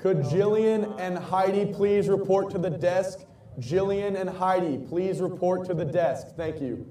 Could Jillian and Heidi please report to the desk? Jillian and Heidi, please report to the desk. Thank you.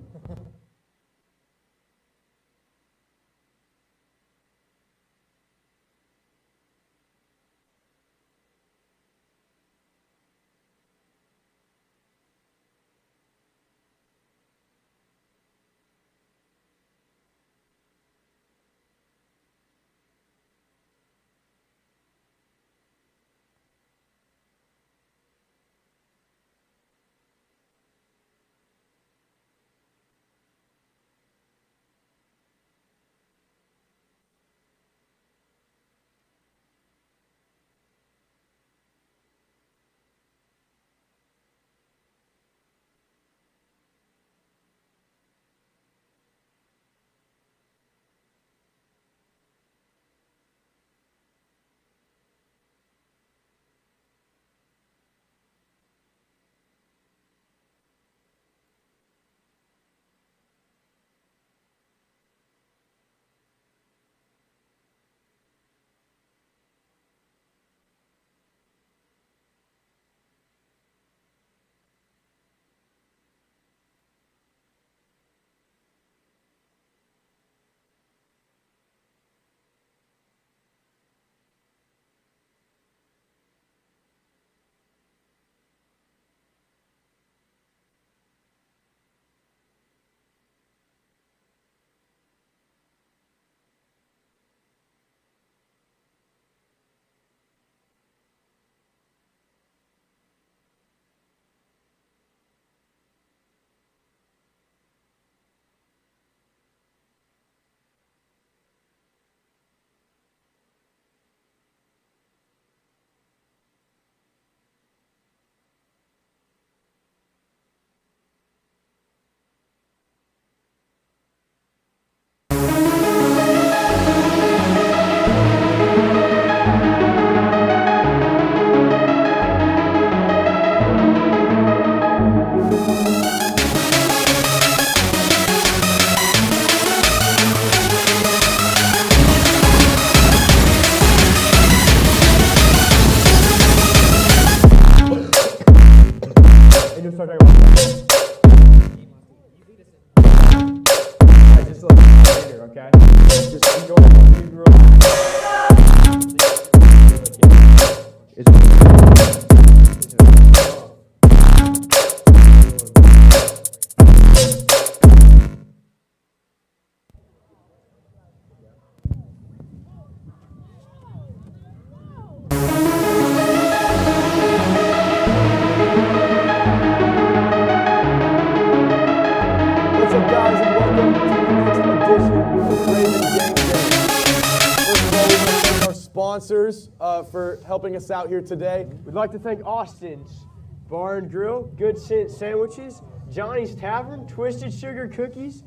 For helping us out here today. We'd like to thank Austin's Bar and Grill, Good Scent Sandwiches, Johnny's Tavern, Twisted Sugar Cookies,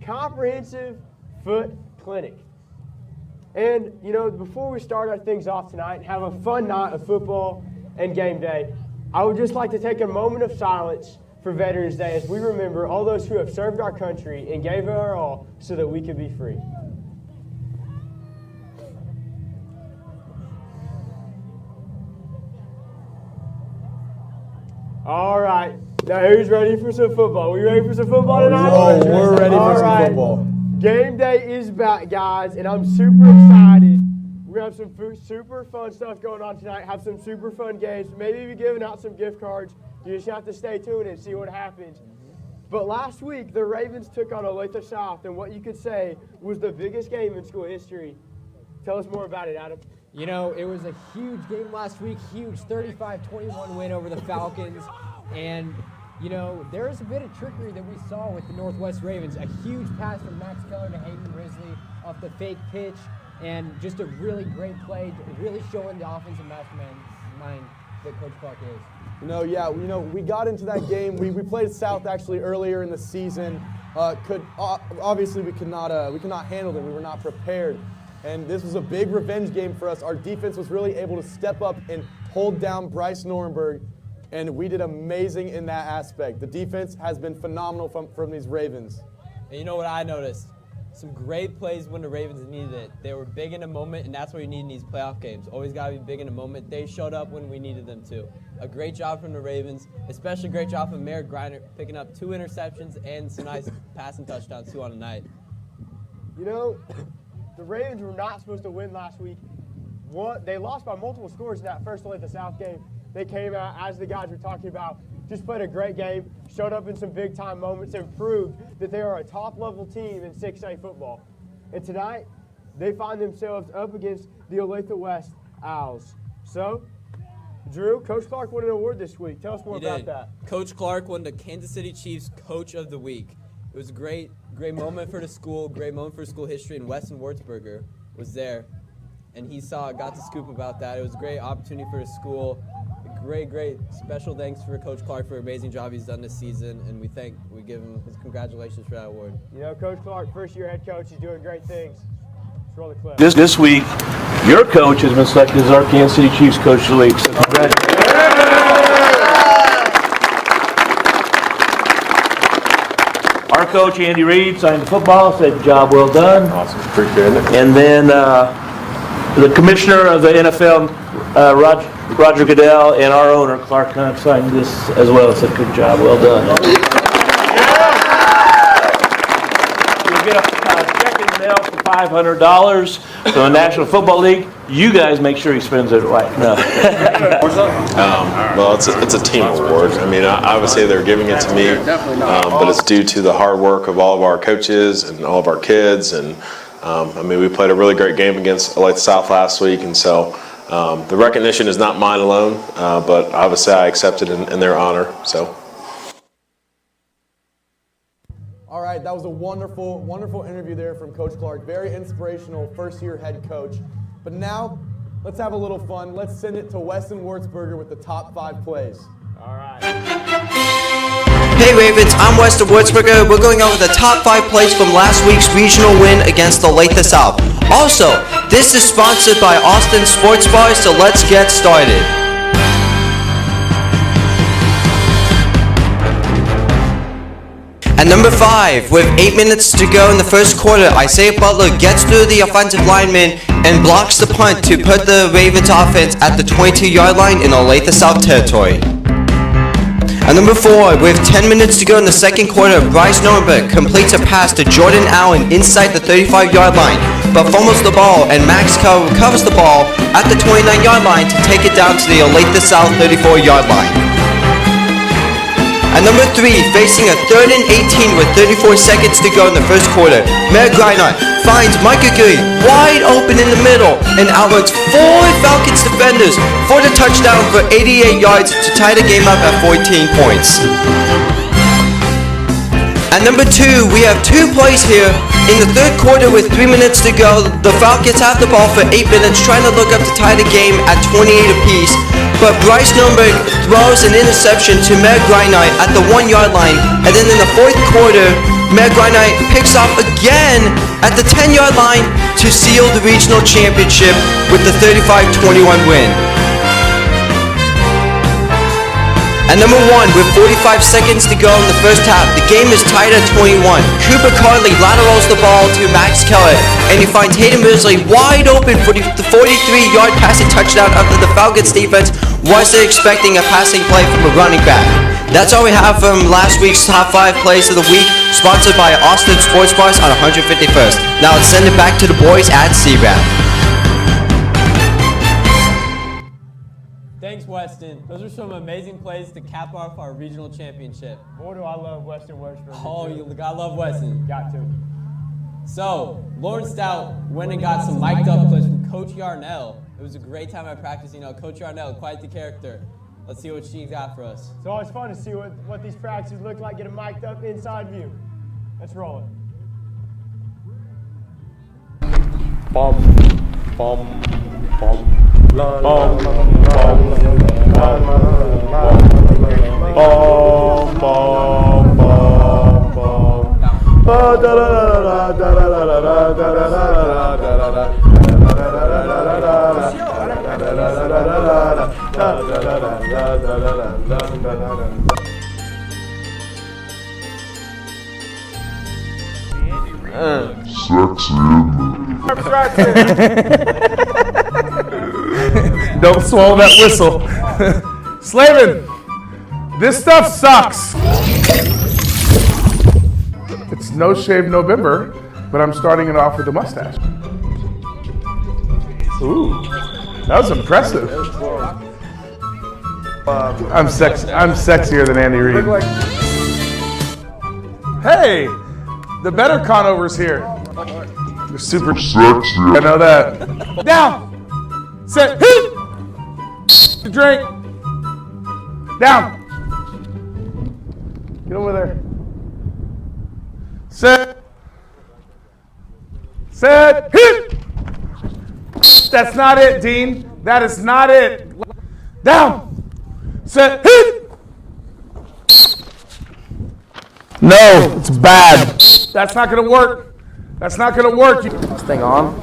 Comprehensive Foot Clinic. And, you know, before we start our things off tonight and have a fun night of football and game day, I would just like to take a moment of silence for Veterans Day as we remember all those who have served our country and gave it our all so that we could be free. All right. Now, who's ready for some football? We ready for some football tonight? Oh, we're ready for some football. Game day is back, guys, and I'm super excited. We're going to have some super fun stuff going on tonight, have some super fun games, maybe be giving out some gift cards. You just have to stay tuned and see what happens. But last week, the Ravens took on Olathe South, and what you could say was the biggest game in school history. Tell us more about it, Adam. You know, it was a huge game last week, huge 35-21 win over the Falcons. And, you know, there is a bit of trickery that we saw with the Northwest Ravens. A huge pass from Max Keller to Hayden Risley off the fake pitch, and just a really great play, really showing the offensive mastermind that Coach Clark is. We got into that game. We played South actually earlier in the season. Obviously we could not handle them. We were not prepared. And this was a big revenge game for us. Our defense was really able to step up and hold down Bryce Norenberg, and we did amazing in that aspect. The defense has been phenomenal from these Ravens. And you know what I noticed? some great plays when the Ravens needed it. They were big in a moment, and that's what you need in these playoff games. Always got to be big in a moment. They showed up when we needed them to. A great job from the Ravens, especially great job from Merrick Griner picking up 2 interceptions and some nice passing touchdowns too on the night. You know, the Ravens were not supposed to win last week. They lost by multiple scores in that first Olathe South game. They came out, as the guys were talking about, just played a great game, showed up in some big-time moments, and proved that they are a top-level team in 6A football. And tonight, they find themselves up against the Olathe West Owls. So, Drew, Coach Clark won an award this week. Tell us more about that. Coach Clark won the Kansas City Chiefs Coach of the Week. It was a great moment for the school, great moment for school history, and Weston Wurzburger was there. And he got the scoop about that. It was a great opportunity for the school. Great special thanks for Coach Clark for an amazing job he's done this season, and we give him his congratulations for that award. You know, Coach Clark, first-year head coach, he's doing great things. Let's roll the clip. This week, your coach has been selected as our Kansas City Chiefs Coach of the Week. So congratulations. Our coach, Andy Reid, signed the football, said, job well done. Awesome. Appreciate it. And then the commissioner of the NFL, Roger Goodell, and our owner, Clark Hunt, signed this as well. Said, good job, well done. You'll get a check in the mail for $500 from the National Football League. You guys make sure he spends it right. No. Well, it's a team award. I mean, I would say they're giving it to me, but it's due to the hard work of all of our coaches and all of our kids. And I mean, we played a really great game against Olathe South last week, and so the recognition is not mine alone, but obviously I accept it in their honor. So. All right, that was a wonderful interview there from Coach Clark. Very inspirational first-year head coach. But now, let's have a little fun. Let's send it to Weston Wurzburger with the top 5 plays. All right. Hey Ravens, I'm Weston Wurzburger. We're going over the top 5 plays from last week's regional win against the Olathe South. Also, this is sponsored by Austin Sports Bar, so let's get started. At number 5, with 8 minutes to go in the first quarter, Isaiah Butler gets through the offensive lineman and blocks the punt to put the Ravens offense at the 22-yard line in Olathe South territory. At number 4, with 10 minutes to go in the second quarter, Bryce Norberg completes a pass to Jordan Allen inside the 35-yard line, but fumbles the ball, and Max Kell recovers the ball at the 29-yard line to take it down to the Olathe South 34-yard line. At number 3, facing a 3rd and 18 with 34 seconds to go in the first quarter, Merrick Griner finds Micah Gurley wide open in the middle and outruns 4 Falcons defenders for the touchdown for 88 yards to tie the game up at 14 points. At number 2, we have 2 plays here. In the third quarter with 3 minutes to go, the Falcons have the ball for 8 minutes, trying to look up to tie the game at 28 apiece. But Bryce Norberg throws an interception to Merrick Griner at the 1-yard line. And then in the fourth quarter, Merrick Griner picks off again at the 10-yard line to seal the regional championship with the 35-21 win. At number 1, with 45 seconds to go in the first half, the game is tied at 21. Cooper Carley laterals the ball to Max Keller, and he finds Hayden Mosley wide open for the 43-yard passing touchdown after the Falcons defense wasn't expecting a passing play from a running back. That's all we have from last week's top 5 plays of the week, sponsored by Austin Sports Bars on 151st. Now let's send it back to the boys at CRAP. Thanks, Weston. Those are some amazing plays to cap off our regional championship. Boy, do I love Weston Wurzburger. Oh, you gotta love Weston. Got to. So, Lauren Stout went and got some mic'd up clips from Coach Yarnell. It was a great time at practice. You know, Coach Yarnell, quite the character. Let's see what she got for us. It's always fun to see what these practices look like, get a mic'd up inside view. Let's roll it. Bum, bum, bum. Bum, bum, bum, bum, bum, bum. Da da da da da da da da da da da. Don't swallow that whistle. Slavin, this stuff sucks. It's No Shave November, but I'm starting it off with a mustache. Ooh, that was impressive. I'm sexier than Andy Reid. Hey, the better Conover's here. You're super sexy. I know that. Down. Sit. Drink. Down. Get over there. Sit. Sit. That's not it, Dean. That is not it. Down. Sit. No, it's bad. That's not gonna work. That's not gonna work. This thing on?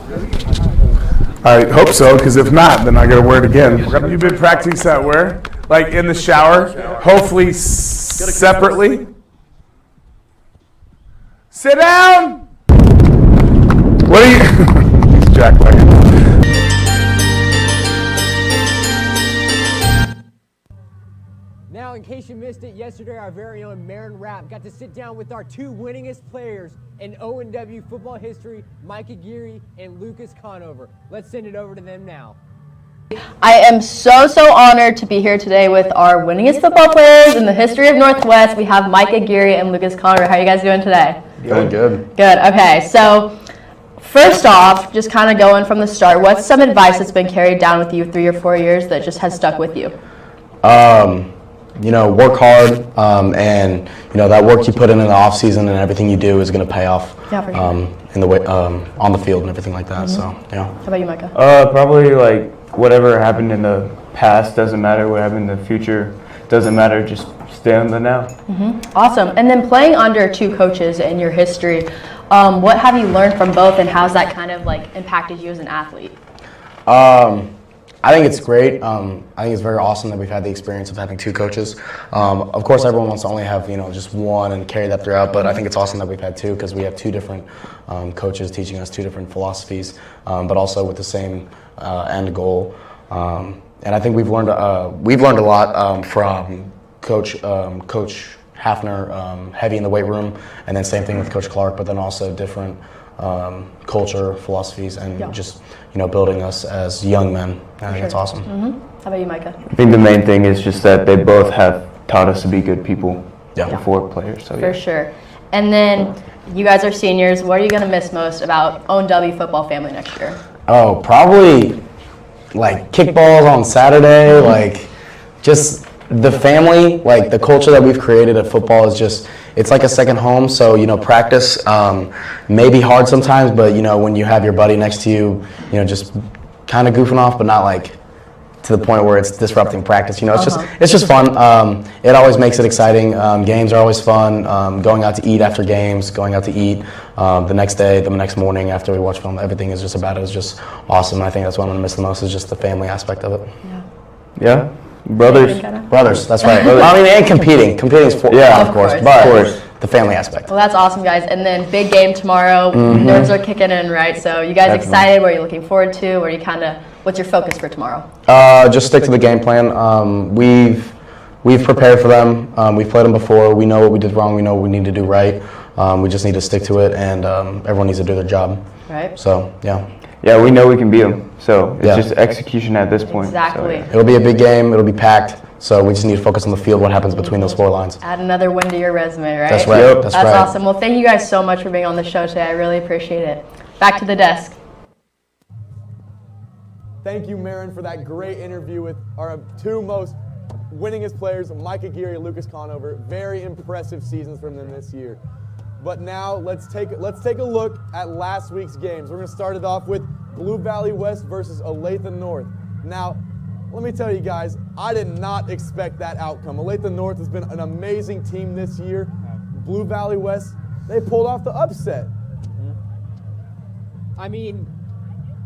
I hope so, because if not, then I gotta wear it again. You've been practicing that wear? Like in the shower, hopefully separately. Sit down! What are you? He's Jack Black. Now, in case you missed it, yesterday our very own Marin Rapp got to sit down with our two winningest players in O&W football history, Mike Aguirre and Lucas Conover. Let's send it over to them now. I am so honored to be here today with our winningest football players in the history of Northwest. We have Mike Aguirre and Lucas Conover. How are you guys doing today? Doing good. Good, okay. So first off, just kind of going from the start, what's some advice that's been carried down with you 3 or 4 years that just has stuck with you? You know, work hard, and you know that work you put in the off season and everything you do is going to pay off. Yeah, for sure. In the way, on the field and everything like that. So yeah. How about you, Micah? Probably like whatever happened in the past doesn't matter. What happened in the future doesn't matter. Just stay on the now. Awesome. And then playing under two coaches in your history, what have you learned from both, and how's that kind of like impacted you as an athlete? I think it's great. I think it's very awesome that we've had the experience of having two coaches. Of course, everyone wants to only have just one and carry that throughout, but I think it's awesome that we've had two because we have two different coaches teaching us two different philosophies, but also with the same end goal. And I think we've learned a lot from Coach Hafner, heavy in the weight room, and then same thing with Coach Clark, but then also different culture, philosophies, and just building us as young men. I think it's awesome. How about you, Micah? I think the main thing is just that they both have taught us to be good people before players. So For sure. And then you guys are seniors. What are you going to miss most about O&W football family next year? Oh, probably like kickballs on Saturday, like just the family, like the culture that we've created at football is just, it's like a second home. So, practice may be hard sometimes, but, when you have your buddy next to you, just kind of goofing off, but not like to the point where it's disrupting practice. It's just fun. It always makes it exciting. Games are always fun. Going out to eat after games, going out to eat the next day, the next morning after we watch film, everything is just about it. It's just awesome. I think that's what I'm going to miss the most is just the family aspect of it. Yeah. Brothers, that's right. I mean, and competing is of course, but the family aspect. Well, that's awesome, guys. And then big game tomorrow. Nerves are kicking in, right? So you guys excited? What are you looking forward to? Or what's your focus for tomorrow? Just stick to the game plan. We've prepared for them. We've played them before. We know what we did wrong. We know what we need to do right. We just need to stick to it, and everyone needs to do their job. Right. So yeah. Yeah, we know we can beat them. So it's just execution at this point. Exactly. So, It'll be a big game. It'll be packed. So we just need to focus on the field, what happens between those 4 lines. Add another win to your resume, right? That's right. That's awesome. Well, thank you guys so much for being on the show today. I really appreciate it. Back to the desk. Thank you, Marin, for that great interview with our two most winningest players, Mike Aguirre and Lucas Conover. Very impressive seasons from them this year. But now let's take a look at last week's games. We're going to start it off with Blue Valley West versus Olathe North. Now, let me tell you guys, I did not expect that outcome. Olathe North has been an amazing team this year. Blue Valley West, they pulled off the upset. I mean,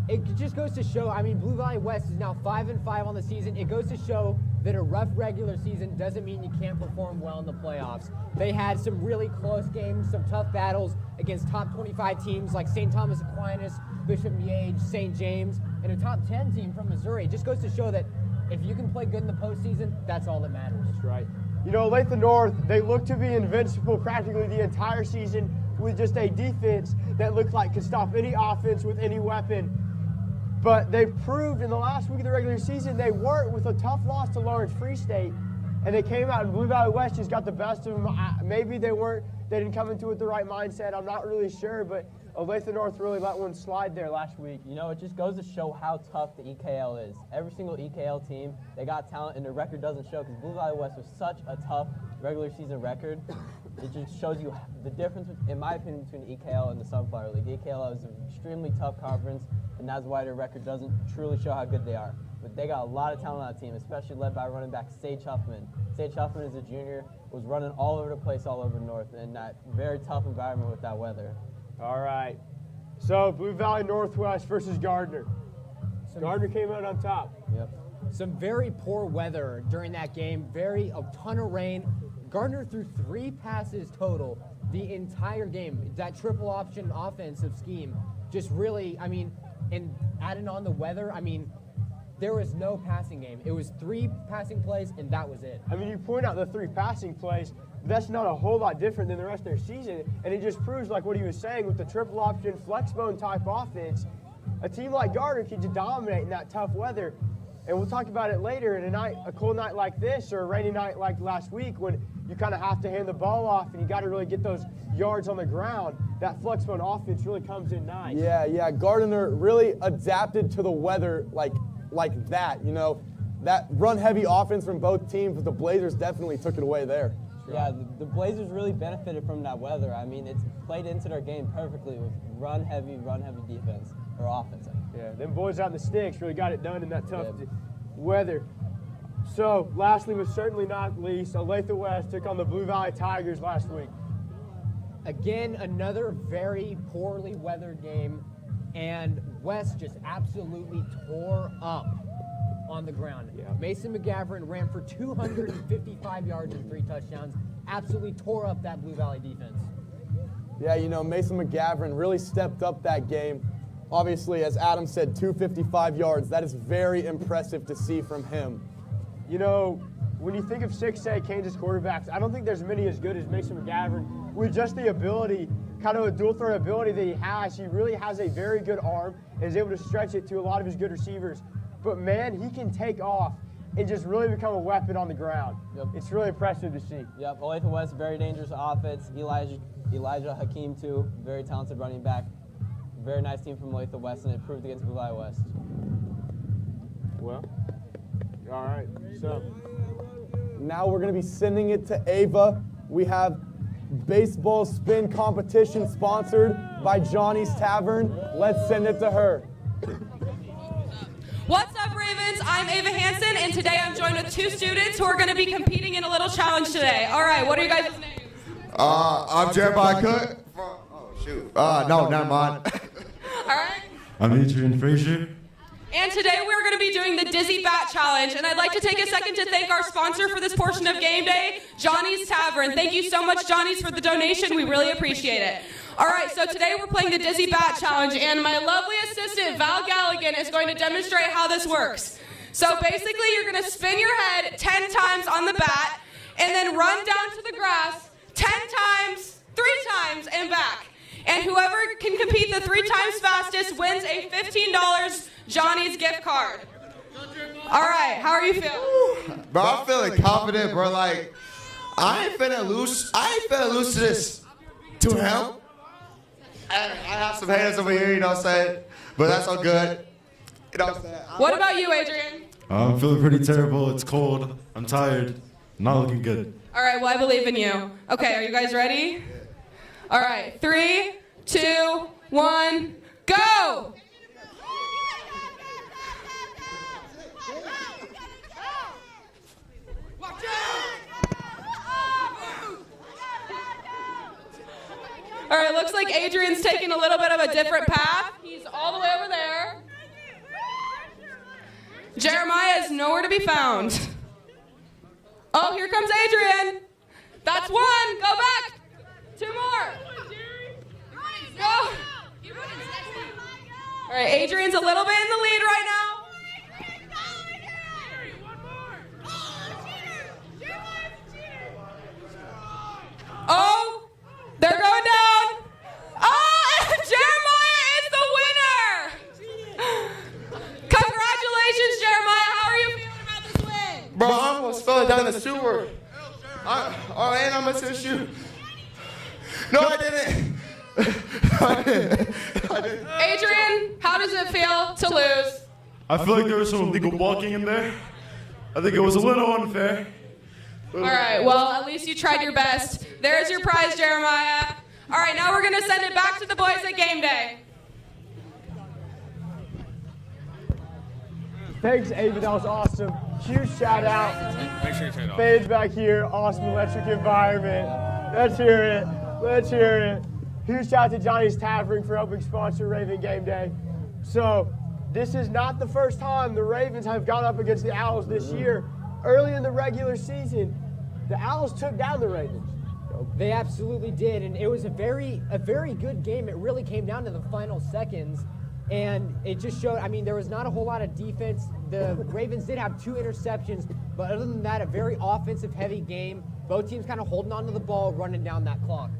it just goes to show, Blue Valley West is now 5-5 on the season. It goes to show that a rough regular season doesn't mean you can't perform well in the playoffs. They had some really close games, some tough battles against top 25 teams like St. Thomas Aquinas, Bishop Miege, St. James, and a top 10 team from Missouri. It just goes to show that if you can play good in the postseason, that's all that matters. That's right. You know, Olathe North, they look to be invincible practically the entire season with just a defense that looked like could stop any offense with any weapon. But they've proved in the last week of the regular season they weren't, with a tough loss to Lawrence Free State. And they came out and Blue Valley West just got the best of them. Maybe they didn't come into it with the right mindset. I'm not really sure, but Olathe North really let one slide there last week. You know, it just goes to show how tough the EKL is. Every single EKL team, they got talent, and their record doesn't show, because Blue Valley West was such a tough regular season record. It just shows you the difference, in my opinion, between the EKL and the Sunflower League. The EKL is an extremely tough conference, and that's why their record doesn't truly show how good they are. But they got a lot of talent on that team, especially led by running back Sage Huffman. Sage Huffman is a junior, was running all over the place, all over the North, in that very tough environment with that weather. All right. So, Blue Valley Northwest versus Gardner. Gardner came out on top. Yep. Some very poor weather during that game, a ton of rain. Gardner threw 3 passes total the entire game. That triple option offensive scheme just really, and adding on the weather, there was no passing game. It was 3 passing plays, and that was it. You point out the 3 passing plays, but that's not a whole lot different than the rest of their season, and it just proves, like what he was saying, with the triple option, flexbone type offense, a team like Gardner can just dominate in that tough weather. And we'll talk about it later. In a cold night like this, or a rainy night like last week, when you kind of have to hand the ball off and you got to really get those yards on the ground, that flexbone offense really comes in nice. Yeah, Gardner really adapted to the weather like that. You know, that run-heavy offense from both teams, but the Blazers definitely took it away there. Yeah, the Blazers really benefited from that weather. It's played into their game perfectly with run-heavy defense, or offense. Yeah, them boys out in the sticks really got it done in that tough weather. So, lastly but certainly not least, Olathe West took on the Blue Valley Tigers last week. Again, another very poorly weathered game, and West just absolutely tore up on the ground. Yeah. Mason McGavran ran for 255 yards and 3 touchdowns, absolutely tore up that Blue Valley defense. Yeah, Mason McGavran really stepped up that game. Obviously, as Adam said, 255 yards. That is very impressive to see from him. When you think of 6A Kansas quarterbacks, I don't think there's many as good as Mason McGavran. With just the ability, kind of a dual threat ability that he has, he really has a very good arm and is able to stretch it to a lot of his good receivers. But man, he can take off and just really become a weapon on the ground. Yep. It's really impressive to see. Yep, Olathe West, very dangerous offense. Elijah Hakeem, too, very talented running back. Very nice team from Olathe West, and it proved against Blue Valley West. Well, all right, so. Now we're going to be sending it to Ava. We have baseball spin competition sponsored by Johnny's Tavern. Let's send it to her. What's up, Ravens? I'm Ava Hansen, and today I'm joined with 2 students who are going to be competing in a little challenge today. All right, what are you guys' names? I'm Jeremiah Cook. Oh, shoot. No, never mind. All right. I'm Adrian Frazier. And today we're going to be doing the Dizzy Bat Challenge, and I'd like to take a second to thank our sponsor for this portion of Game Day, Johnny's Tavern. Thank you so much, Johnny's, for the donation. We really appreciate it. All right, so today we're playing the Dizzy Bat Challenge, and my lovely assistant, Val Galligan, is going to demonstrate how this works. So basically, you're going to spin your head 10 times on the bat, and then run down to the grass 10 times, 3 times, and back. And whoever can compete the 3 times fastest wins a $15 Johnny's gift card. All right, how are you feeling? Bro, I'm feeling confident, bro. Like, I ain't finna lose to this. To him. I have some haters over here, you know what I'm saying? But that's all good. You know what I'm saying? What about you, Adrian? I'm feeling pretty terrible. It's cold. I'm tired. Not looking good. All right, well, I believe in you. Okay, are you guys ready? All right, 3, 2, 1, go! All right, looks like Adrian's taking a little bit of a different path. He's all the way over there. Jeremiah is nowhere to be found. Oh, here comes Adrian. That's one. Go back. 2 more. Go. All right, Adrian's a little bit in the lead right now. Oh, they're going down. Oh, and Jeremiah is the winner. Congratulations, Jeremiah. How are you feeling about this win? Bro, I almost fell down the sewer. And I'm into the shoe. No, I didn't. Adrian, how does it feel to lose? I feel like there was some illegal walking in there. I think it was a little unfair. All right, well, at least you tried your best. There's your prize, Jeremiah. All right, now we're going to send it back to the boys at Game Day. Thanks, Ava. That was awesome. Huge shout out. Make sure you turn it off. Fans back here. Awesome electric environment. Let's hear it. Let's hear it. Huge shout out to Johnny's Tavern for helping sponsor Raven Game Day. So, this is not the first time the Ravens have gone up against the Owls this year. Early in the regular season, the Owls took down the Ravens. They absolutely did, and it was a very good game. It really came down to the final seconds, and it just showed, I mean, there was not a whole lot of defense. The Ravens did have 2 interceptions, but other than that, a very offensive-heavy game. Both teams kind of holding on to the ball, running down that clock.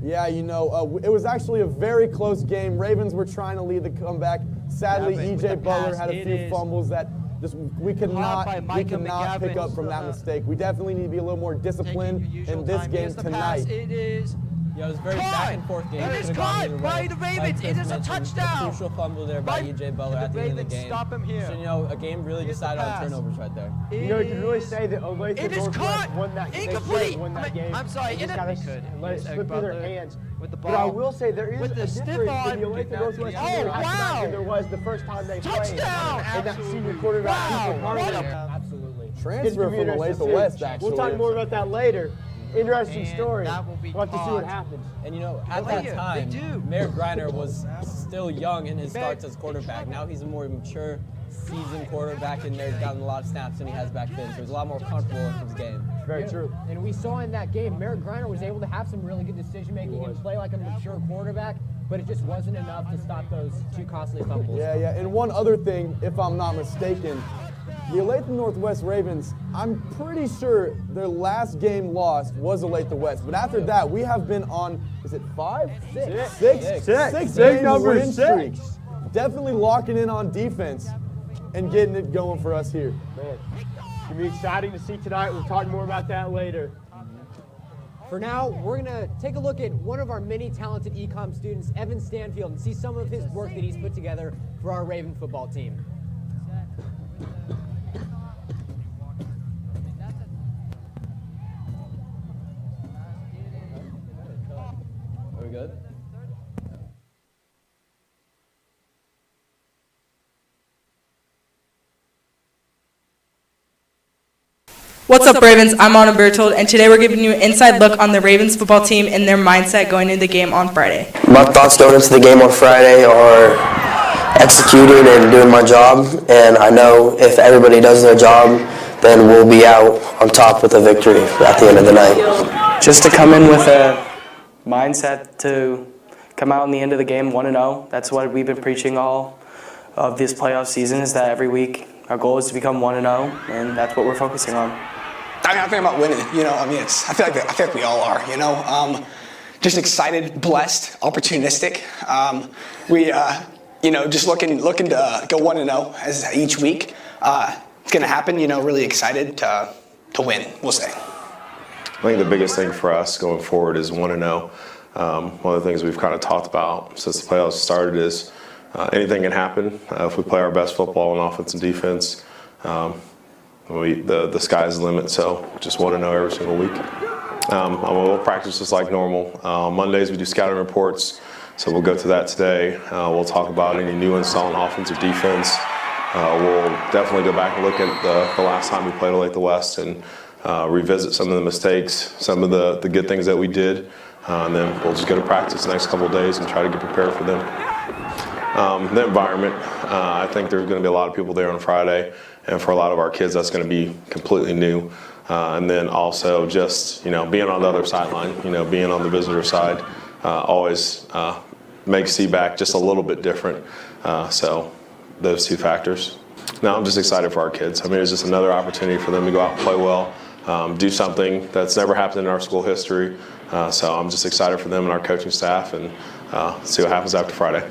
Yeah, you know, it was actually a very close game. Ravens were trying to lead the comeback. Sadly, E.J. Butler had a few fumbles that just we could not pick up from that mistake. We definitely need to be a little more disciplined in this game tonight. It is. Yeah, it was a very back and forth game. It is caught by the Ravens. It is a touchdown. A crucial fumble there by E.J. Butler at the end of the game. Stop him here. So, you know, a game really decided on turnovers right there. You know, you can really say that Olathe Northwest won that game. Incomplete. Won that game. I'm sorry. They just got to let it slip through their hands. With the But I ball. will say there is With a the difference stiff in on. the Olathe Northwest team than there was the first time they played. Touchdown. And that senior quarterback, Ethan Carter. Absolutely. Transfer from Olathe West, actually. We'll talk more about that later. Interesting story. We'll have to see what happens. And you know, at that time, Mayor Griner was still young in his starts as quarterback. Now he's a more mature, seasoned quarterback, and there's gotten a lot of snaps than he has back then. So he's a lot more comfortable in his game. Very true. And we saw in that game, Merritt Griner was able to have some really good decision making and play like a mature quarterback, but it just wasn't enough to stop those 2 costly fumbles. Yeah. And one other thing, if I'm not mistaken, the Olathe Northwest Ravens, I'm pretty sure their last game lost was Olathe West. But after that, we have been on, is it 5? 6 Big number win 6. streaks. Definitely locking in on defense and getting it going for us here. Man, it's going to be exciting to see tonight. We'll talk more about that later. For now, we're going to take a look at one of our many talented ecom students, Evan Stanfield, and see some of his work that he's put together for our Raven football team. Are we good? What's up, Ravens? I'm Anna Bertold, and today we're giving you an inside look on the Ravens football team and their mindset going into the game on Friday. My thoughts going into the game on Friday are executing and doing my job, and I know if everybody does their job, then we'll be out on top with a victory at the end of the night. Just to come in with a mindset to come out in the end of the game 1-0. That's what we've been preaching all of this playoff season, is that every week our goal is to become 1-0, and that's what we're focusing on. I mean, I think about winning. You know, I mean, I feel like we all are. You know, just excited, blessed, opportunistic. You know, just looking to go 1-0 as each week. It's gonna happen. You know, really excited to win. We'll say. I think the biggest thing for us going forward is 1-0. One of the things we've kind of talked about since the playoffs started is anything can happen if we play our best football on offense and defense. The sky's the limit, so just 1-0 every single week. We'll practice just like normal. Mondays we do scouting reports, so we'll go to that today. We'll talk about any new install on offense or defense. We'll definitely go back and look at the last time we played Olathe West and revisit some of the mistakes, some of the good things that we did, and then we'll just go to practice the next couple of days and try to get prepared for them. The environment, I think there's going to be a lot of people there on Friday, and for a lot of our kids that's going to be completely new. And then also just, being on the other sideline, being on the visitor side always makes C-back just a little bit different. So those two factors. Now I'm just excited for our kids. I mean, it's just another opportunity for them to go out and play well, do something that's never happened in our school history. So I'm just excited for them and our coaching staff, and see what happens after Friday.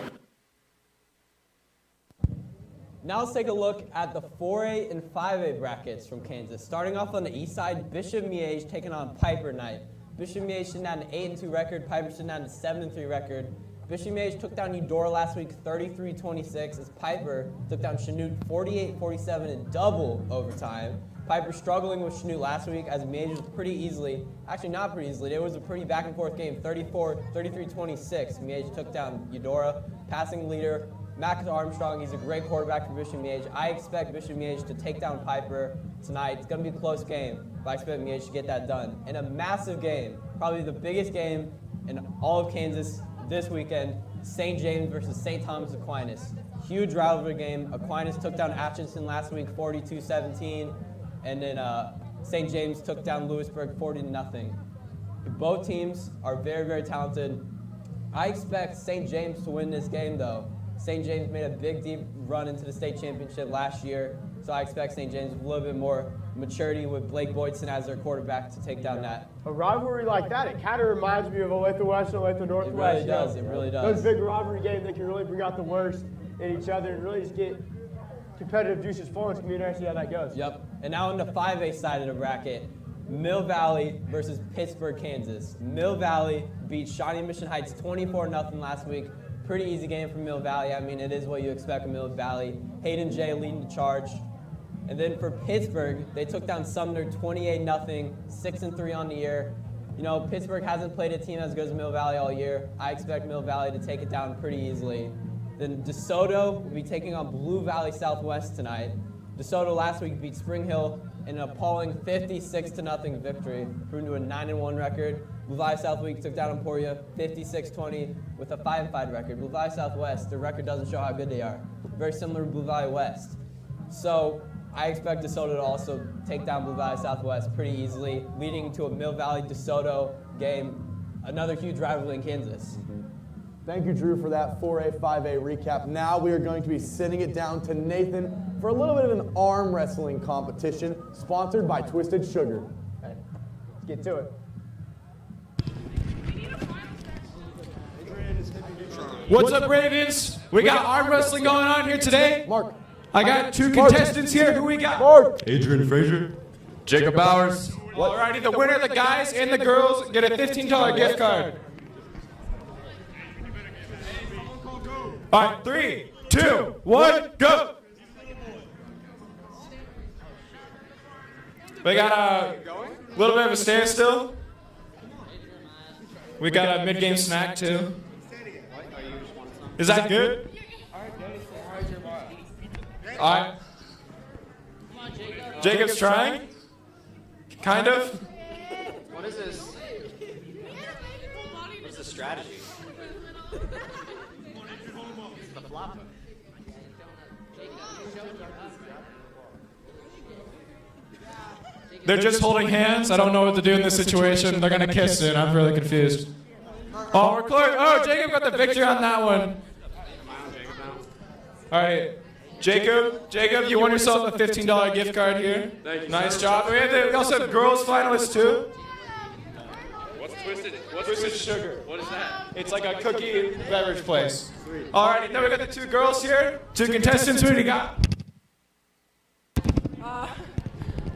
Now let's take a look at the 4A and 5A brackets from Kansas. Starting off on the east side, Bishop Miege taking on Piper Knight. Bishop Miege sitting at an 8-2 record. Piper sitting at a 7-3 record. Bishop Miege took down Eudora last week 33-26 as Piper took down Chanute 48-47 in double overtime. Piper struggling with Chanute last week as Miege was pretty easily, actually not pretty easily, it was a pretty back and forth game, 33-26. Miege took down Eudora. Passing leader, Max Armstrong, he's a great quarterback for Bishop Miege. I expect Bishop Miege to take down Piper tonight. It's going to be a close game, but I expect Miege to get that done. In a massive game, probably the biggest game in all of Kansas this weekend, St. James versus St. Thomas Aquinas. Huge rivalry game. Aquinas took down Atchison last week 42-17, and then St. James took down Lewisburg 40-0. Both teams are very, very talented. I expect St. James to win this game, though. St. James made a big, deep run into the state championship last year, so I expect St. James with a little bit more maturity with Blake Boydson as their quarterback to take down that. A rivalry like that, it kind of reminds me of Olathe West and Olathe Northwest. It really does, it really does. Those big rivalry games that can really bring out the worst in each other and really just get competitive juices flowing. It's going to be interesting to see how that goes. Yep, and now on the 5A side of the bracket, Mill Valley versus Pittsburgh, Kansas. Mill Valley beat Shawnee Mission Heights 24-0 last week. Pretty easy game for Mill Valley. I mean, it is what you expect from Mill Valley. Hayden J leading the charge. And then for Pittsburgh, they took down Sumner 28-0, 6-3 on the year. Pittsburgh hasn't played a team as good as Mill Valley all year. I expect Mill Valley to take it down pretty easily. Then DeSoto will be taking on Blue Valley Southwest tonight. DeSoto last week beat Spring Hill in an appalling 56-0 victory, improving to a 9-1 record. Blue Valley Southwest took down Emporia 56-20 with a 5-5 record. Blue Valley Southwest, their record doesn't show how good they are. Very similar to Blue Valley West. So I expect DeSoto to also take down Blue Valley Southwest pretty easily, leading to a Mill Valley DeSoto game, another huge rivalry in Kansas. Thank you, Drew, for that 4A, 5A recap. Now we are going to be sending it down to Nathan for a little bit of an arm wrestling competition sponsored by Twisted Sugar. Okay, let's get to it. What's up, Ravens? We got arm wrestling going on here today. Mark. I got two contestants here. Who we got? Mark. Adrian Frazier. Jacob Bowers. Alrighty, the winner, the guys and the girls, get a $15 gift card. All right, 3, 2, 1, go. We got a little bit of a standstill. We got a mid-game snack, too. Is that good? All right. Jacob's trying? Kind of? What is this? What's the strategy? The flop. They're just holding hands. I don't know what to do in this situation. They're going to kiss soon. I'm really confused. Oh, we're close. Oh, Jacob got the victory on that one. All right. Jacob, you won yourself a $15 gift card here. Nice job. We also have girls finalists too. What's Twisted? Twisted Sugar. What is that? It's like a cookie beverage place. All right, now we got the two girls here. Two contestants. Who do you got?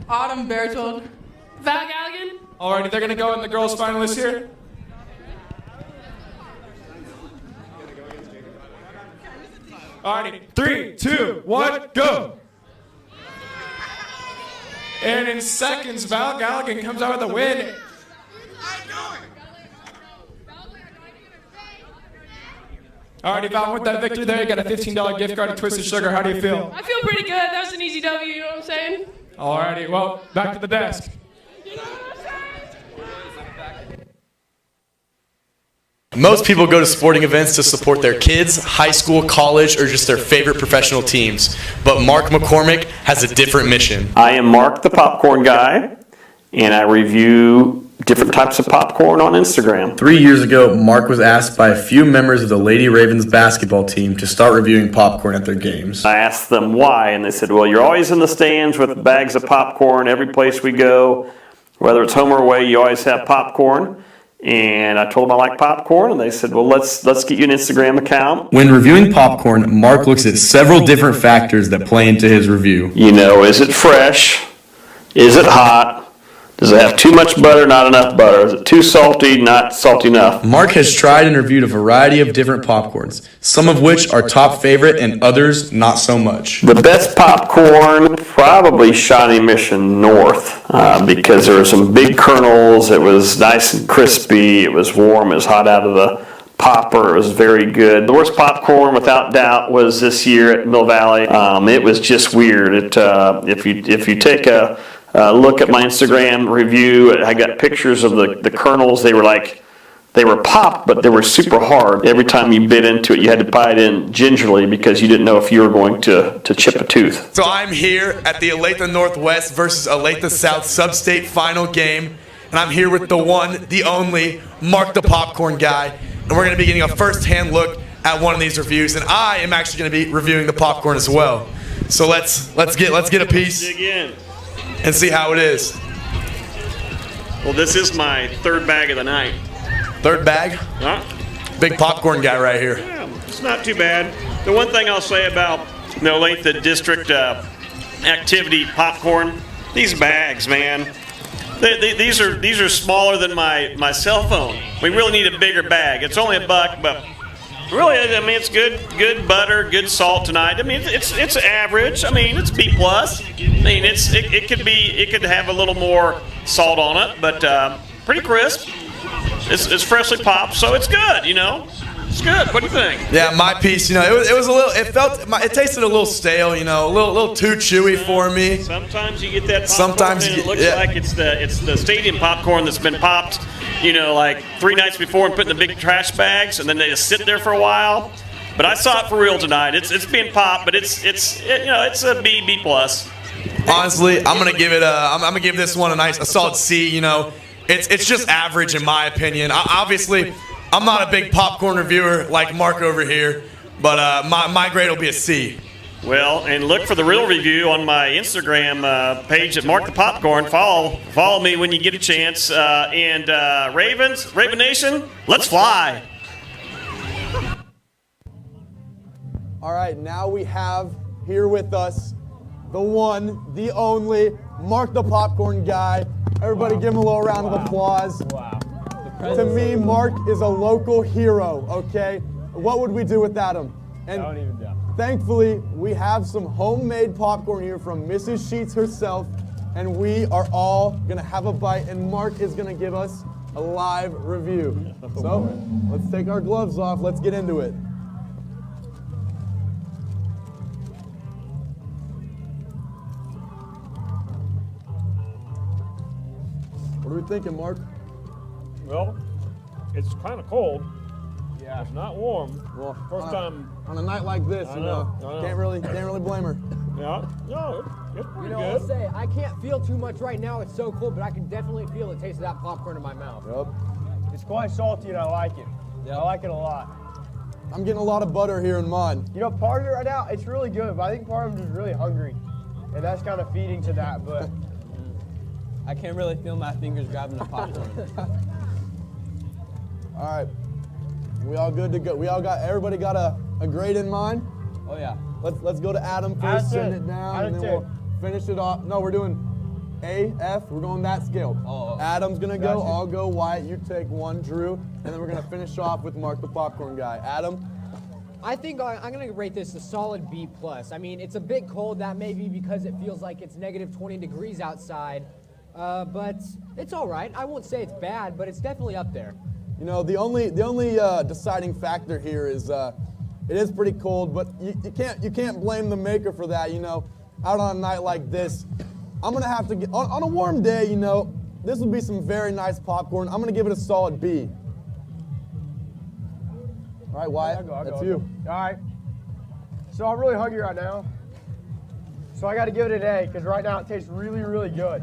Autumn Bertold. Val Galligan. All righty, they're going to go in the girls finalists here. Alrighty, 3, 2, 1, go! And in seconds, Val Galligan comes out with a win. Alrighty, Val, with that victory there, you got a $15 gift card to Twisted Sugar. How do you feel? I feel pretty good. That was an easy W, you know what I'm saying? Alrighty, well, back to the desk. Most people go to sporting events to support their kids, high school, college, or just their favorite professional teams. But Mark McCormick has a different mission. I am Mark the Popcorn Guy, and I review different types of popcorn on Instagram. 3 years ago, Mark was asked by a few members of the Lady Ravens basketball team to start reviewing popcorn at their games. I asked them why, and they said, well, you're always in the stands with bags of popcorn every place we go. Whether it's home or away, you always have popcorn. And I told them I like popcorn, and they said, well, let's get you an Instagram account. When reviewing popcorn, Mark looks at several different factors that play into his review. You know, is it fresh? Is it hot? Does it have too much butter, not enough butter? Is it too salty, not salty enough? Mark has tried and reviewed a variety of different popcorns, some of which are top favorite and others not so much. The best popcorn, probably Shawnee Mission North, because there were some big kernels. It was nice and crispy. It was warm. It was hot out of the popper. It was very good. The worst popcorn, without doubt, was this year at Mill Valley. It was just weird. If you take a look at my Instagram review, I got pictures of the kernels. They were popped, but they were super hard. Every time you bit into it, you had to bite in gingerly because you didn't know if you were going to chip a tooth. So I'm here at the Olathe Northwest versus Olathe South Sub-State final game, and I'm here with the one, the only, Mark the Popcorn Guy, and we're going to be getting a first-hand look at one of these reviews, and I am actually going to be reviewing the popcorn as well. So let's get a piece. Dig in. And see how it is. Well, this is my third bag of the night. Third bag? Huh? Big popcorn guy right here. Yeah, it's not too bad. The one thing I'll say about the Olathe District activity popcorn, these bags, man, these are smaller than my cell phone. We really need a bigger bag. It's only $1, but really, I mean, it's good butter, good salt tonight. I mean, it's average. I mean, it's B+. I mean, it could have a little more salt on it, but pretty crisp. It's freshly popped, so it's good. You know, it's good. What do you think? Yeah, my piece. You know, it was a little. It tasted a little stale. You know, a little too chewy for me. Sometimes you get that popcorn Sometimes and it looks like it's the stadium popcorn that's been popped, you know, like 3 nights before and put in the big trash bags, and then they just sit there for a while. But I saw it for real tonight. It's being popped, but it's a B+. Honestly, I'm gonna give this one a solid C. You know, it's just average in my opinion. Obviously, I'm not a big popcorn reviewer like Mark over here, but my grade will be a C. Well, and look for the real review on my Instagram page at Mark the Popcorn. Follow me when you get a chance. And Raven Nation, let's fly. All right, now we have here with us the one, the only, Mark the Popcorn Guy. Everybody give him a little round of applause. Wow. To me, Mark is a local hero, okay? What would we do without him? And Don't even doubt. thankfully, we have some homemade popcorn here from Mrs. Sheets herself, and we are all gonna have a bite, and Mark is gonna give us a live review. So, let's take our gloves off, let's get into it. What are we thinking, Mark? Well, it's kind of cold. Yeah. It's not warm. Well, First time. On a night like this, I you know. can't really blame her. Yeah. No, it's pretty You know, good. I'll say, I can't feel too much right now. It's so cold, but I can definitely feel the taste of that popcorn in my mouth. Yep. It's quite salty, and I like it. Yeah, I like it a lot. I'm getting a lot of butter here in mine. You know, part of it right now, it's really good, but I think part of them is really hungry, and that's kind of feeding to that. But I can't really feel my fingers grabbing the popcorn. All right, we all good to go. Everybody got a grade in mind? Oh yeah. Let's go to Adam first, send it down, and then we'll finish it off. No, we're doing A, F, we're going that scale. Adam's gonna go, I'll go, Wyatt, you take 1, Drew, and then we're gonna finish off with Mark the Popcorn Guy. Adam? I think I'm going to rate this a solid B+. I mean, it's a bit cold. That may be because it feels like it's negative 20 degrees outside, but it's all right. I won't say it's bad, but it's definitely up there. You know, the only deciding factor here is it is pretty cold, but you can't blame the maker for that. You know, out on a night like this, I'm gonna have to get on a warm day. You know, this would be some very nice popcorn. I'm gonna give it a solid B. All right, Wyatt, that's you. All right. So I'm really hungry right now. So I got to give it an A because right now it tastes really, really good.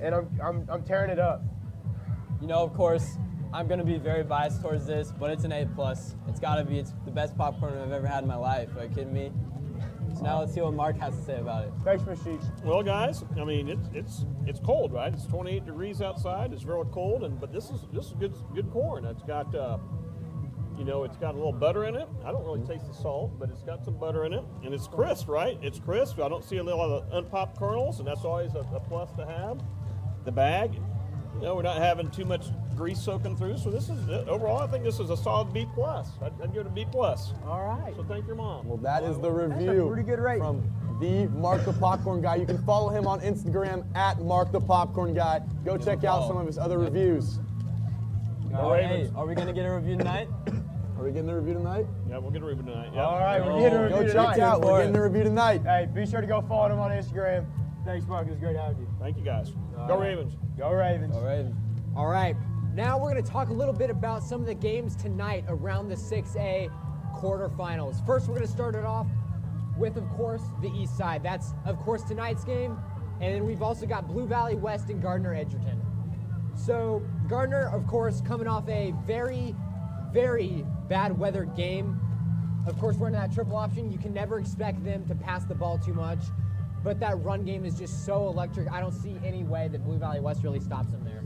and I'm tearing it up. You know, of course, I'm going to be very biased towards this, but it's an A+. It's got to be. It's the best popcorn I've ever had in my life. Are you kidding me? So now let's see what Mark has to say about it. Thanks, Mashish. Well, guys, I mean it's cold, right? It's 28 degrees outside. It's real cold, but this is good corn. It's got it's got a little butter in it. I don't really taste the salt, but it's got some butter in it, and it's crisp, right? It's crisp. I don't see a lot of unpopped kernels, and that's always a plus to have. The bag, we're not having too much grease soaking through, so this is overall. I think this is a solid B+. I'd give it a B+. All right. So thank your mom. Well, that is the That's a review pretty good rating. from the Mark the Popcorn Guy. You can follow him on Instagram at Mark the Popcorn Guy. Go check out some of his other reviews. Hey, are we going to get a review tonight? Are we getting the review tonight? Yeah, we'll get a review tonight. Yeah. All right, we're getting a review Go tonight. check out. We're getting the review tonight. Hey, be sure to go follow him on Instagram. Thanks, Mark. It was great having you. Thank you, guys. Go Ravens. Go Ravens. All right. All right, now we're going to talk a little bit about some of the games tonight around the 6A quarterfinals. First, we're going to start it off with, of course, the East Side. That's, of course, tonight's game. And then we've also got Blue Valley West and Gardner Edgerton. So Gardner, of course, coming off a very, very bad weather game. Of course, running that triple option, you can never expect them to pass the ball too much. But that run game is just so electric. I don't see any way that Blue Valley West really stops them there.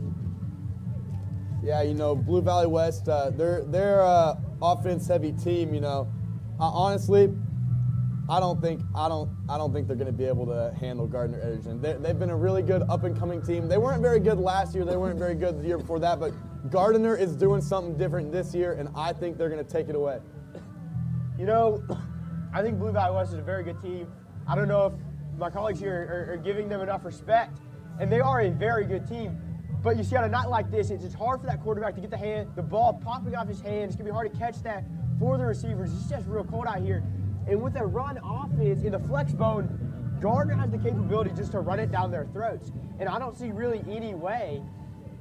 Yeah, Blue Valley West, they're a offense-heavy team. Honestly, I don't think they're going to be able to handle Gardner Edgerton. They've been a really good up-and-coming team. They weren't very good last year. They weren't very good the year before that. But Gardner is doing something different this year, and I think they're going to take it away. I think Blue Valley West is a very good team. I don't know if my colleagues here are giving them enough respect, and they are a very good team. But you see, on a night like this, it's hard for that quarterback to get the ball popping off his hands. It's going to be hard to catch that for the receivers. It's just real cold out here. And with a run offense in the flex bone, Gardner has the capability just to run it down their throats. And I don't see really any way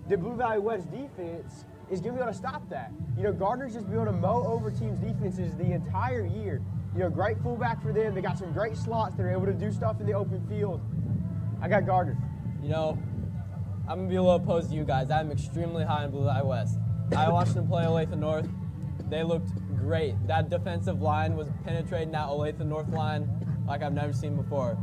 that Blue Valley West defense is going to be able to stop that. Gardner's just been able to mow over teams' defenses the entire year. Great fullback for them. They got some great slots. They're able to do stuff in the open field. I got Gardner. I'm going to be a little opposed to you guys. I'm extremely high on Blue Valley West. I watched them play Olathe North. They looked great. That defensive line was penetrating that Olathe North line like I've never seen before.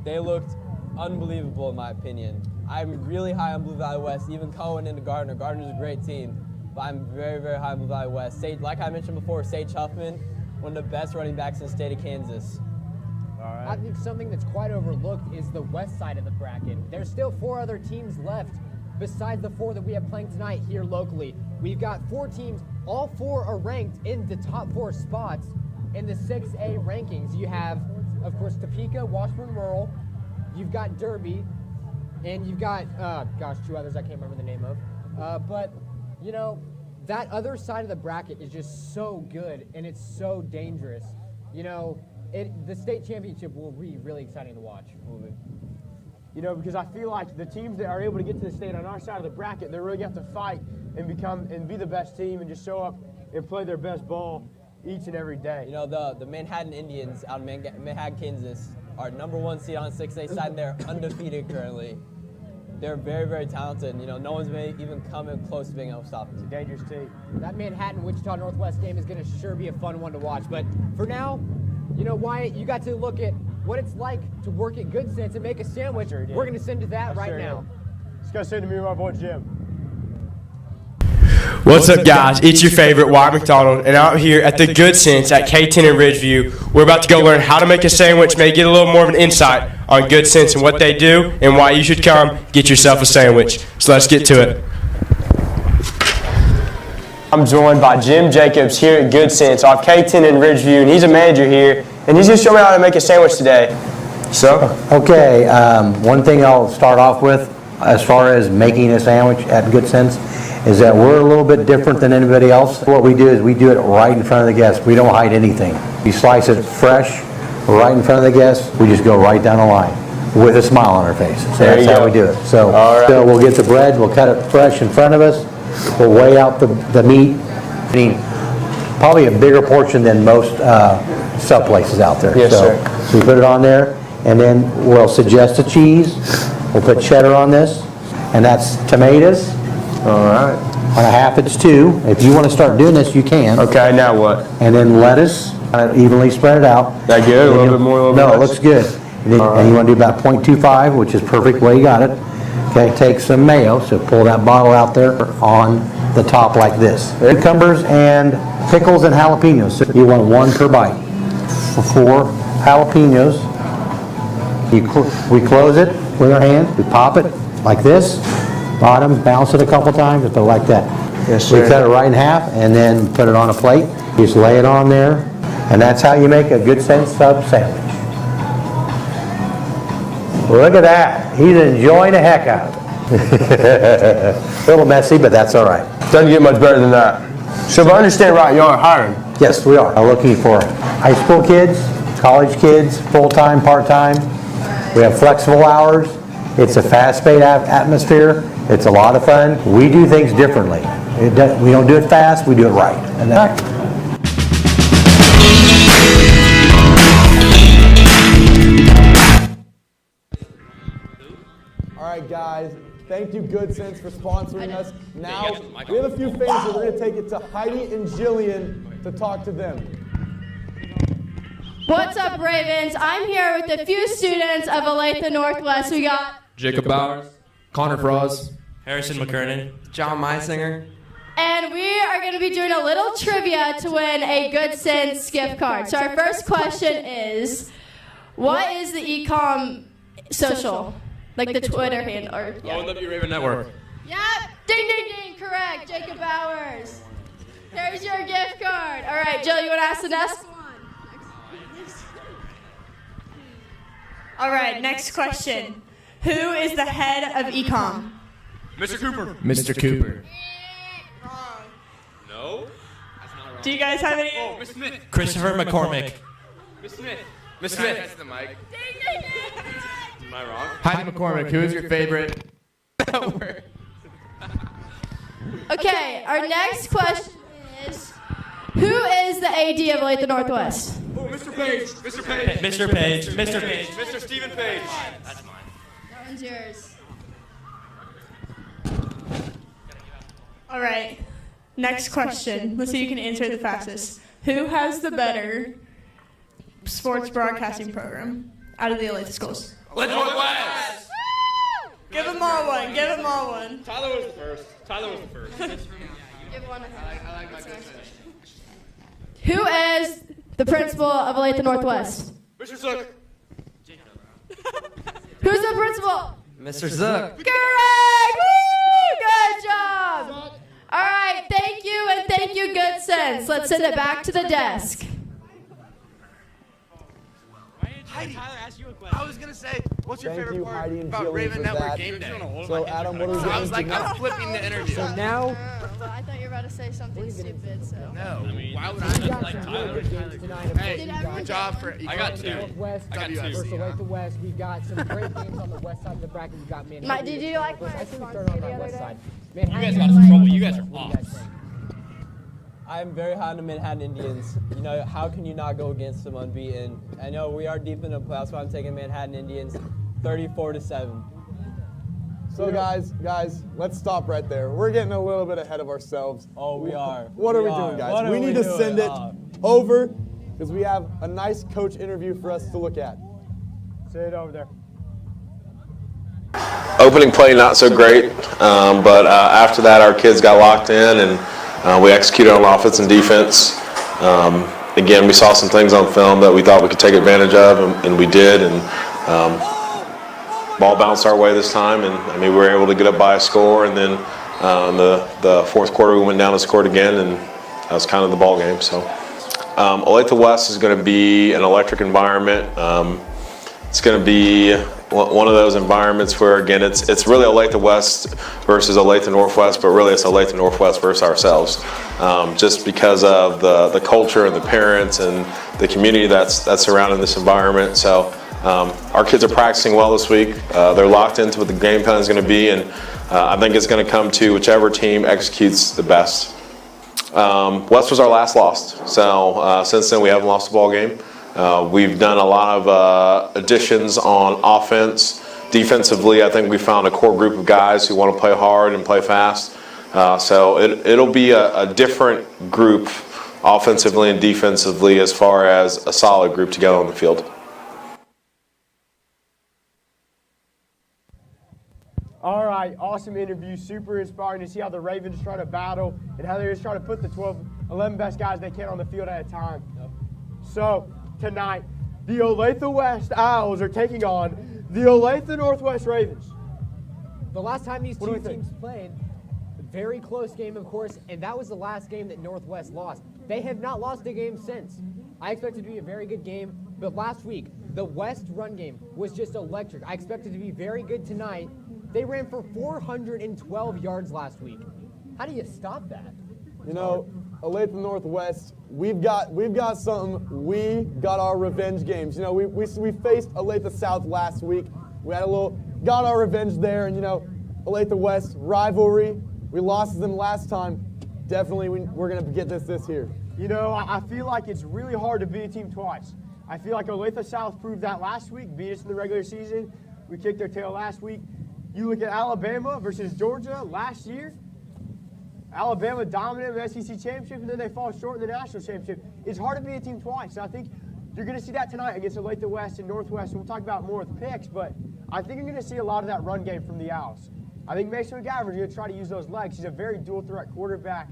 They looked unbelievable in my opinion. I'm really high on Blue Valley West, even going into Gardner. Gardner's a great team, but I'm very, very high on Blue Valley West. Like I mentioned before, Sage Huffman, one of the best running backs in the state of Kansas. All right. I think something that's quite overlooked is the west side of the bracket. There's still 4 other teams left besides the 4 that we have playing tonight here locally. We've got 4 teams. All 4 are ranked in the top 4 spots in the 6A rankings. You have, of course, Topeka, Washburn Rural. You've got Derby, and you've got, 2 others I can't remember the name of. But, that other side of the bracket is just so good, and it's so dangerous. The state championship will be really exciting to watch. Because I feel like the teams that are able to get to the state on our side of the bracket, they really have to fight and be the best team and just show up and play their best ball each and every day. The Manhattan Indians out of Manhattan, Kansas are #1 seed on 6A side, and they're undefeated currently. They're very, very talented. No one's even coming close to being able to stop them. It's a dangerous team. That Manhattan-Wichita Northwest game is going to sure be a fun one to watch. But for now, Wyatt, you got to look at what it's like to work at Good Sense and make a sandwich. We're going to send to that right now. Let's go send to me and my boy Jim. What's up, guys? It's your favorite Wyatt McDonald, and out here at the Good Sense at K10 in Ridgeview, we're about to go learn how to make a sandwich, maybe get a little more of an insight on Good Sense and what they do and why you should come get yourself a sandwich. So let's get to it. I'm joined by Jim Jacobs here at Good Sense off K10 in Ridgeview, and he's a manager here, and he's going to show me how to make a sandwich today. So? Okay, one thing I'll start off with as far as making a sandwich at Good Sense is that we're a little bit different than anybody else. What we do is we do it right in front of the guest. We don't hide anything. You slice it fresh, right in front of the guest. We just go right down the line with a smile on our face. So that's how we do it. So, so we'll get the bread, we'll cut it fresh in front of us. We'll weigh out the meat. Probably a bigger portion than most sub places out there. Yes, so we put it on there, and then we'll suggest a cheese. We'll put cheddar on this. and that's tomatoes. All right. On a half, it's 2. If you want to start doing this, you can. Okay, now what? And then lettuce, kind of evenly spread it out. That good? A little bit more, a little bit No, it less? looks good. And you want to do about 0.25, which is perfect way you got it. Okay, take some mayo, so pull that bottle out there on the top like this. Cucumbers and pickles and jalapenos. So you want 1 per bite. For 4 jalapenos, we close it with our hand. We pop it like this. Bottom, bounce it a couple times, and put it like that. Yes, We sir. cut it right in half and then put it on a plate. You just lay it on there, and that's how you make a Good Sense sub sandwich. Look at that. He's enjoying the heck out of it. A little messy, but that's all right. Doesn't get much better than that. So if I understand right, you are hiring. Yes, we are. Looking for high school kids, college kids, full-time, part-time. We have flexible hours. It's a fast-paced atmosphere. It's a lot of fun. We do things differently. We don't do it fast, we do it right. And that, All right, guys. Thank you, Good Sense, for sponsoring us. Now, we have a few fans, so we're going to take it to Heidi and Jillian to talk to them. What's up, Ravens? I'm here with a few students of Olathe Northwest. We got Jacob Bowers, Connor Frost, Harrison McKernan, John Meisinger. And we are going to be doing a little trivia to win a Good Sense gift card. So our first question is, what is the Ecom social? Like the Twitter handle? Or, yeah. OW Raven Network. Yep. Ding, ding, ding. Correct. Jacob Bowers. There's your gift card. All right, Jill, you want to ask the next one? All right, next question. Who is the head of Ecom? Mr. Cooper. Mr. Cooper. No. Do you guys have any? Oh, Miss Smith. Christopher McCormick. Miss Smith. Miss Smith. That's the mic. Am I wrong? Heidi McCormick, who is your favorite? Okay, our next question is, who is the AD of Olathe Northwest? Oh, Mr. Page. Mr. Page. Mr. Page. Mr. Page. Mr. Stephen Page. That's mine. That one's yours. All right, next question. Let's see who can answer it the fastest. Who has the better sports broadcasting program out of the Olathe schools? Let's Northwest. Give them all one. Give them all one. Tyler was the first. Give one ahead. I like my question. Who is the principal of Olathe Northwest? Mr. Zook. Who's the principal? Mr. Zook. Correct! Woo! Good job! All right, thank you, and thank you, Good Sense. Let's send it back to the desk. Heidi, I was gonna say, what's your Thank favorite you, part Heidi and about Jillian, Raven for Network that. Game Day? So, Adam, what are we So I getting was like, into now? I'm flipping the interview. So now, Well, I thought you were about to say something stupid, so. No, why would we I? got some really good games tonight. Of Hey, course, we got good job for I got two. Northwest I got two. versus Olathe West. We got some great games on the west side of the bracket. We got Manhattan. Did you like my I think we response started on the that other west day? side. You Manhattan guys got us in trouble. You guys are What do you guys off. think? I'm very high on the Manhattan Indians. You know, how can you not go against them unbeaten? I know we are deep in the playoffs, but I'm taking Manhattan Indians 34-7. So guys, let's stop right there. We're getting a little bit ahead of ourselves. Oh, we are. What are we doing, guys? We need to send it over because we have a nice coach interview for us to look at. Say it over there. Opening play not so great, but after that our kids got locked in and we executed on offense and defense. Again, we saw some things on film that we thought we could take advantage of, and we did. And ball bounced our way this time, and I mean we were able to get up by a score. And then in the fourth quarter we went down and scored again, and that was kind of the ball game. So Olathe West is going to be an electric environment. It's going to be one of those environments where, again, it's really Olathe West versus Olathe Northwest, but really it's Olathe Northwest versus ourselves, just because of the culture and the parents and the community that's surrounding this environment. So our kids are practicing well this week. They're locked into what the game plan is going to be, and I think it's going to come to whichever team executes the best. West was our last loss, so since then we haven't lost a ball game. We've done a lot of additions on offense Defensively, I think we found a core group of guys who want to play hard and play fast. So it'll be a different group offensively and defensively as far as a solid group together on the field. All right, awesome interview. Super inspiring to see how the Ravens try to battle and how they're just trying to put the 11 best guys they can on the field at a time. So tonight, the Olathe West Owls are taking on the Olathe Northwest Ravens. The last time these two teams played, very close game, of course, and that was the last game that Northwest lost. They have not lost a game since. I expect it to be a very good game, but last week, the West run game was just electric. I expect it to be very good tonight. They ran for 412 yards last week. How do you stop that? You know, Olathe Northwest, we've got something. We got our revenge games. You know, we faced Olathe South last week. We had got our revenge there, and you know, Olathe West rivalry. We lost to them last time. Definitely, we're gonna get this here. You know, I feel like it's really hard to beat a team twice. I feel like Olathe South proved that last week, beat us in the regular season. We kicked their tail last week. You look at Alabama versus Georgia last year. Alabama dominated the SEC championship, and then they fall short in the national championship. It's hard to beat a team twice. And I think you're going to see that tonight against Olathe West and Northwest. We'll talk about more with picks, but I think you're going to see a lot of that run game from the Owls. I think Mason McGavin is going to try to use those legs. He's a very dual-threat quarterback.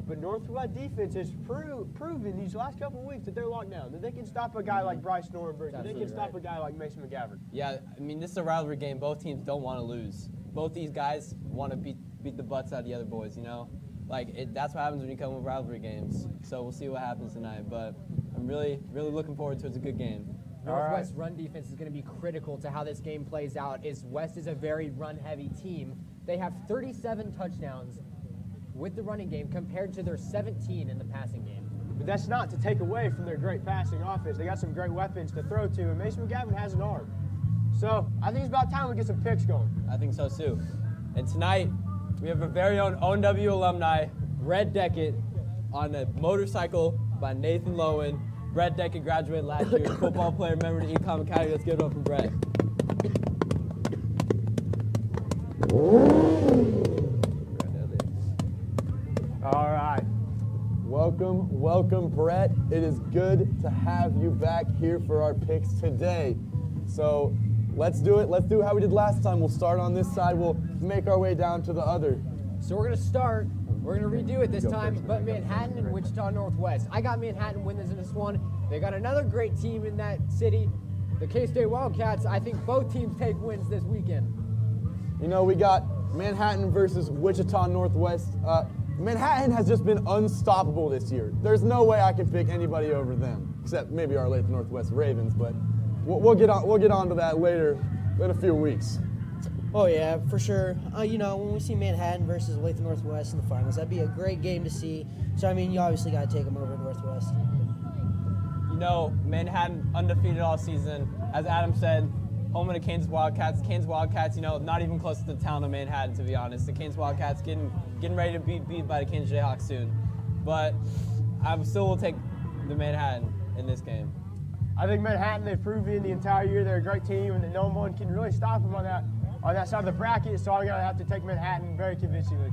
But Northwest defense has proven these last couple of weeks that they're locked down, that they can stop a guy like Bryce Norrenberg, that they can stop a guy like Mason McGavin. Yeah, I mean, this is a rivalry game. Both teams don't want to lose. Both these guys want to beat the butts out of the other boys, you know? That's what happens when you come with rivalry games. So we'll see what happens tonight. But I'm really, really looking forward to it. It's a good game. Northwest's run defense is going to be critical to how this game plays out, as West is a very run-heavy team. They have 37 touchdowns with the running game compared to their 17 in the passing game. But that's not to take away from their great passing offense. They got some great weapons to throw to, and Mason McGavin has an arm. So I think it's about time we get some picks going. I think so too. And tonight, we have our very own ONW alumni, Brett Deckett, on a motorcycle by Nathan Lowen. Brett Deckett graduated last year, football player, member of the Ecom Academy. Let's give it up for Brett. All right. Welcome, Brett. It is good to have you back here for our picks today. So let's do it. Let's do how we did last time. We'll start on this side. We'll make our way down to the other. So we're going to redo it this time, but Manhattan and Wichita Northwest. I got Manhattan winning this one. They got another great team in that city, the K-State Wildcats. I think both teams take wins this weekend. You know, we got Manhattan versus Wichita Northwest. Manhattan has just been unstoppable this year. There's no way I can pick anybody over them, except maybe our Olathe Northwest Ravens, but we'll get on to that later in a few weeks. Oh yeah, for sure. You know, when we see Manhattan versus Olathe Northwest in the finals, that'd be a great game to see. So I mean, you obviously got to take them over Northwest. You know, Manhattan undefeated all season. As Adam said, home of the Kansas Wildcats. Kansas Wildcats, you know, not even close to the town of Manhattan, to be honest. The Kansas Wildcats getting ready to be beat by the Kansas Jayhawks soon. But I still will take the Manhattan in this game. I think Manhattan, they've proven the entire year they're a great team and that no one can really stop them on that side of the bracket. So I'm going to have to take Manhattan very convincingly.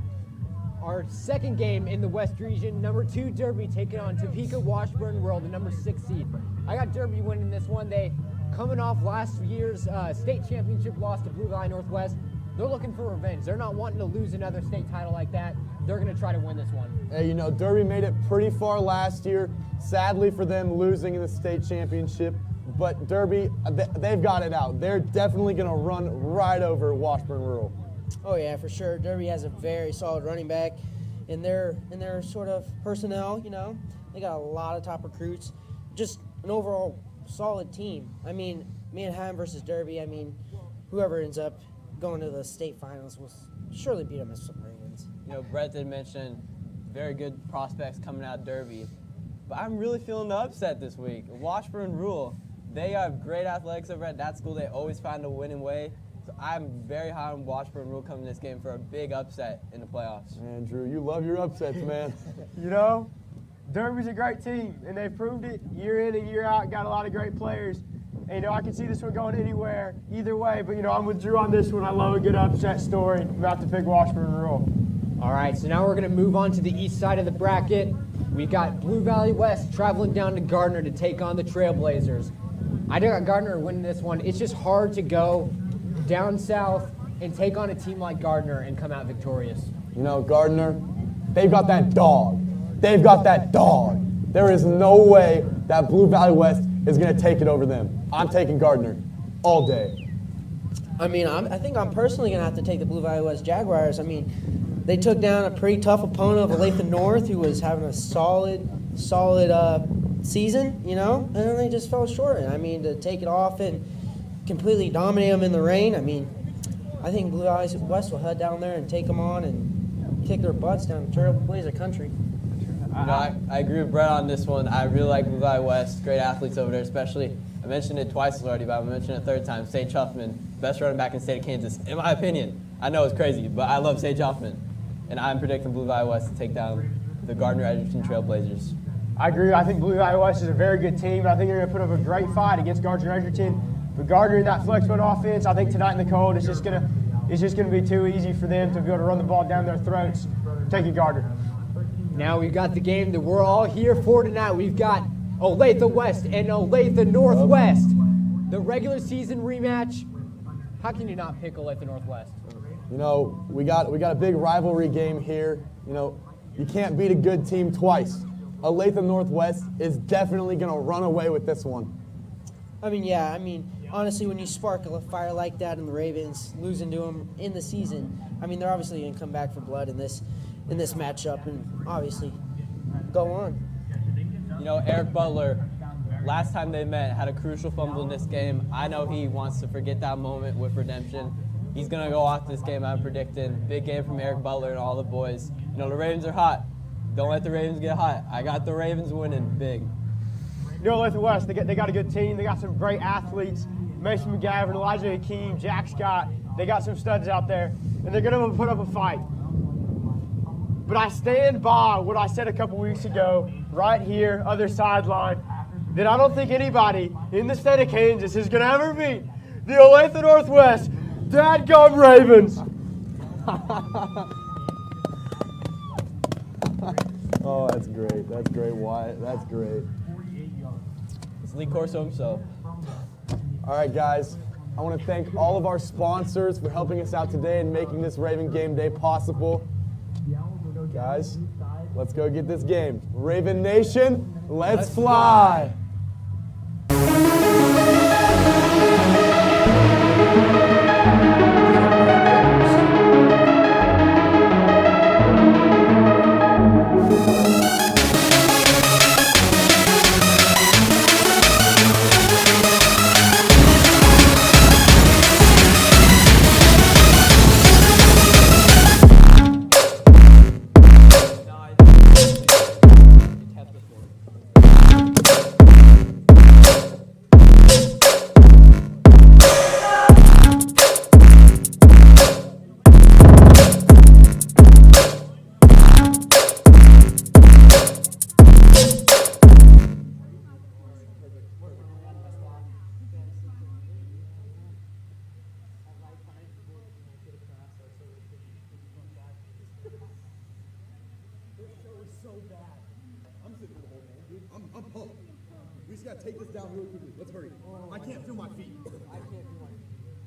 Our second game in the West region, number 2 Derby taking on Topeka Washburn World, the number 6 seed. I got Derby winning this one. They coming off last year's state championship loss to Blue Valley Northwest. They're looking for revenge. They're not wanting to lose another state title like that. They're going to try to win this one. Hey, you know, Derby made it pretty far last year. Sadly for them, losing in the state championship. But Derby, they've got it out. They're definitely going to run right over Washburn Rural. Oh yeah, for sure. Derby has a very solid running back in their sort of personnel. You know, they got a lot of top recruits. Just an overall solid team. I mean, Manhattan versus Derby. I mean, whoever ends up going to the state finals will surely beat them as some Ravens. You know, Brett did mention very good prospects coming out of Derby, but I'm really feeling the upset this week. Washburn Rural, they have great athletics over at that school. They always find a winning way. So I'm very high on Washburn Rural coming this game for a big upset in the playoffs. Man, Drew, you love your upsets, man. You know, Derby's a great team, and they've proved it year in and year out. Got a lot of great players. And, I can see this one going anywhere, either way. But, I'm with Drew on this one. I love a good upset story. I'm about to pick Washburn Rural. All right, so now we're going to move on to the east side of the bracket. We've got Blue Valley West traveling down to Gardner to take on the Trailblazers. I got Gardner winning this one. It's just hard to go down south and take on a team like Gardner and come out victorious. Gardner, they've got that dog. They've got that dog. There is no way that Blue Valley West is going to take it over them. I'm taking Gardner all day. I think I'm personally going to have to take the Blue Valley West Jaguars. They took down a pretty tough opponent of Olathe North who was having a solid season, and then they just fell short. To take it off and completely dominate them in the rain, I think Blue Valley West will head down there and take them on and kick their butts down to Trailblazer country. I agree with Brett on this one. I really like Blue Valley West. Great athletes over there, especially, I mentioned it twice already, but I'm going to mention it a third time. Sage Huffman, best running back in the state of Kansas, in my opinion. I know it's crazy, but I love Sage Huffman. And I'm predicting Blue Valley West to take down the Gardner-Edgerton Trailblazers. I agree. I think Blue Valley West is a very good team. I think they're going to put up a great fight against Gardner-Edgerton. But Gardner in that flex mode offense, I think tonight in the cold, it's just going to be too easy for them to be able to run the ball down their throats. Taking Gardner. Now we've got the game that we're all here for tonight. We've got Olathe West and Olathe Northwest. The regular season rematch. How can you not pick Olathe Northwest? We got a big rivalry game here. You can't beat a good team twice. Olathe Northwest is definitely going to run away with this one. Honestly, when you spark a fire like that in the Ravens, losing to them in the season, they're obviously going to come back for blood in this matchup and obviously go on. Eric Butler, last time they met, had a crucial fumble in this game. I know he wants to forget that moment with redemption. He's going to go off this game, I'm predicting. Big game from Eric Butler and all the boys. The Ravens are hot. Don't let the Ravens get hot. I got the Ravens winning big. Olathe West, they got a good team. They got some great athletes. Mason McGavin, Elijah Hakeem, Jack Scott. They got some studs out there, and they're going to put up a fight. But I stand by what I said a couple weeks ago, right here, other sideline, that I don't think anybody in the state of Kansas is going to ever beat the Olathe Northwest Dadgum Ravens. Oh, that's great. That's great, Wyatt. That's great. It's Lee Corso himself. All right, guys. I want to thank all of our sponsors for helping us out today and making this Raven Game Day possible. Guys, let's go get this game. Raven Nation, let's fly. I'm pumped. We just gotta take this down real quickly. Let's hurry.